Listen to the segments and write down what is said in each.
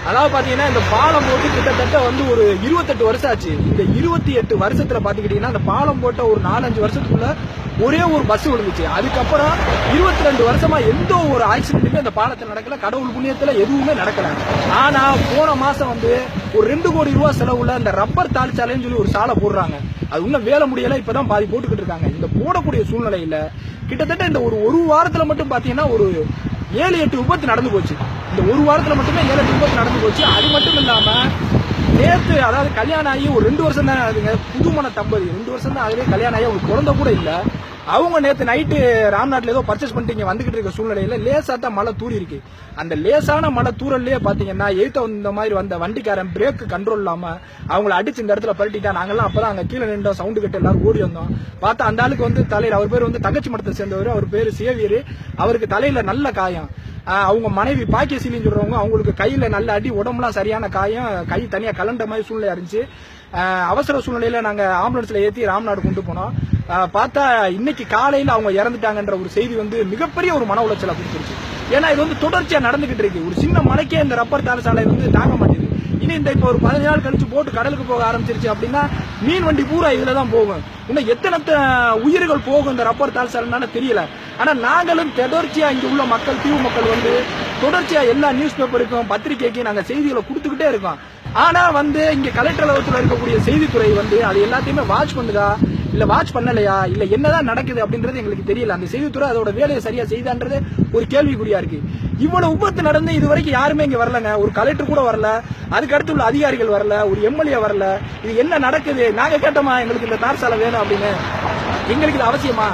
அதாவது பாத்தீங்கன்னா இந்த பாலம் போட்டு கிட்டத்தட்ட வந்து ஒரு 28 வருஷம் ஆச்சு. இந்த 28 வருஷத்துல பாத்துக்கிட்டீங்கன்னா இந்த பாலம் போட்ட ஒரு 4-5 வருஷத்துக்குள்ள ஒரே ஒரு பஸ் விழுந்துச்சு. அதுக்கப்புறம் 22 வருஷமா எந்த ஒரு ஆக்சிடென்ட்டுமே அந்த பாலத்தில் நடக்கல. கடவுள் புண்ணியத்துல எதுவுமே நடக்கல. ஆனா போன மாசம் வந்து ஒரு 2 கோடி ரூபாய் செலவுல அந்த ரப்பர் தாழ்ச்சாலைன்னு சொல்லி ஒரு சாலை போடுறாங்க. அது இன்னும் வேலை முடியல, இப்பதான் பாதி போட்டுக்கிட்டு இருக்காங்க. இந்த போடக்கூடிய சூழ்நிலையில கிட்டத்தட்ட இந்த ஒரு வாரத்துல மட்டும் பாத்தீங்கன்னா ஒரு 7-8 விபத்து நடந்து போச்சு. இந்த ஒரு வாரத்துல மட்டுமே 7-8 விபத்து நடந்து போச்சு. அது மட்டும் இல்லாம நேற்று அதாவது கல்யாணம் ஆகி ஒரு 2 வருஷம் தான் ஆகுதுங்க. புதுமண தம்பதி 2 வருஷம் தான் ஆகுது கல்யாணம் ஆகி அவங்க குழந்தை கூட இல்ல. அவங்க நேற்று நைட்டு ராம்நாட்ல ஏதோ பர்ச்சேஸ் பண்ணிட்டு இங்க வந்துகிட்டு இருக்க சூழ்நிலையில லேசா தான் மழை தூரி இருக்கு. அந்த லேசான மழை தூரல்லே பாத்தீங்கன்னா இந்த மாதிரி வந்த வண்டிக்காரன் பிரேக் கண்ட்ரோல் இல்லாம அவங்களை அடிச்சு இந்த இடத்துல பரட்டிட்டா. நாங்கெல்லாம் அப்பதான் அங்க கீழே நின்றோம், சவுண்டு கட்டு எல்லாரும் ஓடி வந்தோம். பார்த்தா அந்த ஆளுக்கு வந்து தலையில, அவர் பேர் வந்து தங்கச்சி மடத்தை சேர்ந்தவர், அவர் பேரு சேவியர். அவருக்கு தலையில நல்ல காயம். அவங்க மனைவி பாக்கியசீலின்னு சொல்றவங்க, அவங்களுக்கு கையில நல்ல அடி, உடம்புலாம் சரியான காயம், கை தனியா கலண்ட மாதிரி சூழ்நிலை இருந்துச்சு. அவசர சூழ்நிலையில நாங்க ஆம்புலன்ஸ்ல ஏத்தி ராம்நாடு கொண்டு போனோம். பார்த்தா இன்னைக்கு காலையில அவங்க இறந்துட்டாங்கன்ற ஒரு செய்தி வந்து மிகப்பெரிய ஒரு மன உளைச்சலை கொடுத்துருச்சு. ஏன்னா இது வந்து தொடர்ச்சியா நடந்துகிட்டு இருக்கு. ஒரு சின்ன மலைக்கே இந்த ரப்பர் தாழ்ச்சாலை வந்து தாங்க மாட்டேங்குது. இனி இந்த இப்ப ஒரு 15 நாள் கழிச்சு போட்டு கடலுக்கு போக ஆரம்பிச்சிருச்சு அப்படின்னா மீன் வண்டி பூரா இதுலதான் போகும். இன்னும் எத்தனை உயிர்கள் போகும் இந்த ரப்பர் தாழ்ச்சாலைன்னு தெரியல. ஆனா நாங்களும் தொடர்ச்சியா இங்க உள்ள மக்கள், தீவு மக்கள் வந்து தொடர்ச்சியா எல்லா நியூஸ் பேப்பருக்கும் பத்திரிகைக்கும் நாங்க செய்திகளை கொடுத்துக்கிட்டே இருக்கோம். ஆனா வந்து இங்க கலெக்டர் லெவல்ல இருக்கக்கூடிய செய்தித்துறை வந்து அது எல்லாத்தையுமே வாட்ச் பண்ணுதா இல்ல வாட்ச் பண்ணலையா இல்ல என்னதான் நடக்குது அப்படின்றது எங்களுக்கு தெரியல. அந்த செய்தித்துறை அதோட வேலையை சரியா செய்தான்றது ஒரு கேள்விக்குறியா இருக்கு. இவ்வளவு விபத்து நடந்து இது வரைக்கும் யாருமே இங்க வரலங்க. ஒரு கலெக்டர் கூட வரல, அதுக்கு அடுத்து உள்ள அதிகாரிகள் வரல, ஒரு எம்எல்ஏ வரல. இது என்ன நடக்குது? நாங்க கேட்டோமா எங்களுக்கு இந்த தார் சாலை வேணும் அப்படின்னு? எங்களுக்கு இது அவசியமா?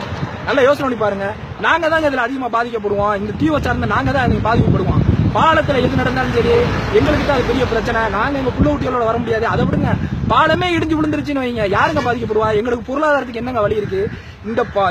நல்லா யோசனை பண்ணி பாருங்க. நாங்க தாங்க இதுல அதிகமா பாதிக்கப்படுவோம். இந்த தீவை சார்ந்த நாங்க தான் பாதிக்கப்படுவோம். பாலத்துல எது நடந்தாலும் சரி எங்களுக்கு தான் அது பெரிய பிரச்சனை. நாங்க எங்க புள்ள குட்டிகளோட வர முடியாது. அதை விடுங்க, பாலமே இடிஞ்சு விழுந்துருச்சுன்னு வைங்க, யாருங்க பாதிக்கப்படுவா? எங்களுக்கு பொருளாதாரத்துக்கு என்னங்க வழி இருக்கு?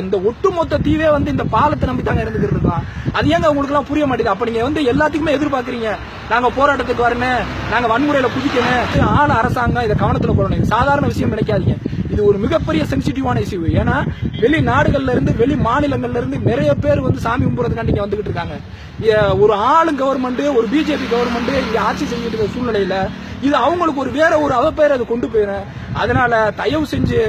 இந்த ஒட்டுமொத்த தீவே வந்து இந்த பாலத்தை நம்பி தாங்க இருந்துகிட்டு இருக்கோம். அது ஏங்க உங்களுக்கு எல்லாம் புரிய மாட்டேங்குது? அப்ப நீங்க வந்து எல்லாத்துக்குமே எதிர்பார்க்கறீங்க நாங்க போராட்டத்துக்கு வரணும், நாங்க வன்முறையில குதிக்கணும். ஆள அரசாங்கம் இதை கவனத்துல கொள்ளணும். சாதாரண விஷயம் நினைக்காதீங்க. இது ஒரு மிகப்பெரிய சென்சிட்டிவான இஷ்யூ. ஏன்னா வெளிநாடுகள்ல இருந்து, வெளி மாநிலங்கள்ல இருந்து நிறைய பேர் வந்து சாமி கும்பிடுறதுக்காண்டி இங்க வந்துகிட்டு இருக்காங்க. ஒரு ஆளும் கவர்மெண்ட், ஒரு பிஜேபி கவர்மெண்ட் இங்க ஆட்சி செஞ்சுட்டு இருக்க சூழ்நிலையில இது அவங்களுக்கு ஒரு வேற ஒரு அவப்பெயர் அது கொண்டு போயிடும். அதனால தயவு செஞ்சு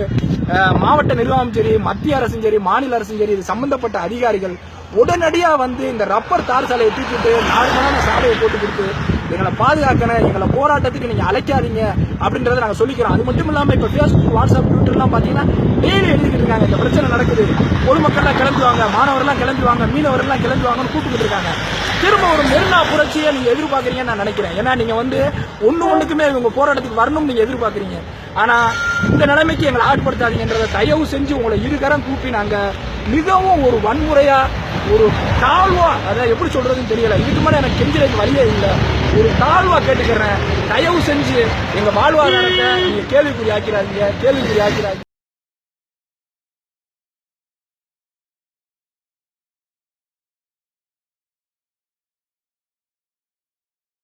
மாவட்ட நிர்வாகம் சரி, மத்திய அரசும் சரி, மாநில அரசும் சரி, இது சம்பந்தப்பட்ட அதிகாரிகள் உடனடியா வந்து இந்த ரப்பர் தார் சாலையை தூக்கிட்டு நார்மலான சாலையை போட்டு கொடுத்து எங்களை பாதுகாக்கணும், எங்களை போராட்டத்துக்கு நீங்க அழைக்காதீங்க அப்படின்றத நாங்க சொல்லிக்கிறோம். அது மட்டும் இல்லாம இப்ப பேஸ்புக், வாட்ஸ்அப், ட்விட்டர் எல்லாம் பாத்தீங்கன்னா டெய்லி எழுதிக்கிட்டு இருக்காங்க இந்த பிரச்சனை நடக்குது, பொதுமக்கள் எல்லாம் கிளம்புவாங்க, மாணவர்கள் எல்லாம் கிளம்புவாங்க, மீனவர்கள் எல்லாம் கிளம்புவாங்கன்னு கூப்பிட்டு இருக்காங்க. திரும்ப ஒரு மெரினா புரட்சியை நீங்க எதிர்பார்க்கறீங்கன்னு நான் நினைக்கிறேன். ஏன்னா நீங்க வந்து ஒண்ணுக்குமே உங்க போராட்டத்துக்கு வரணும் நீங்க எதிர்பார்க்கறீங்க. ஆனா இந்த நிலைமைக்கு எங்களை ஆட்படுத்தாதீங்கன்றத தயவு செஞ்சு உங்களை இருகரம் கூப்பி நாங்க மிகவும் ஒரு வன்முறையா, ஒரு தாழ்வா, அதாவது எப்படி சொல்றதுன்னு தெரியல, இதுக்கு மேல எனக்கு கெஞ்சிறதுக்கு வழியே இல்லை, ஒரு தாழ்வா கேட்டுக்கிறேன். தயவு செஞ்சு எங்க வாழ்வாதாரத்தை நீங்க கேள்விக்குறி ஆக்கிறாதீங்க.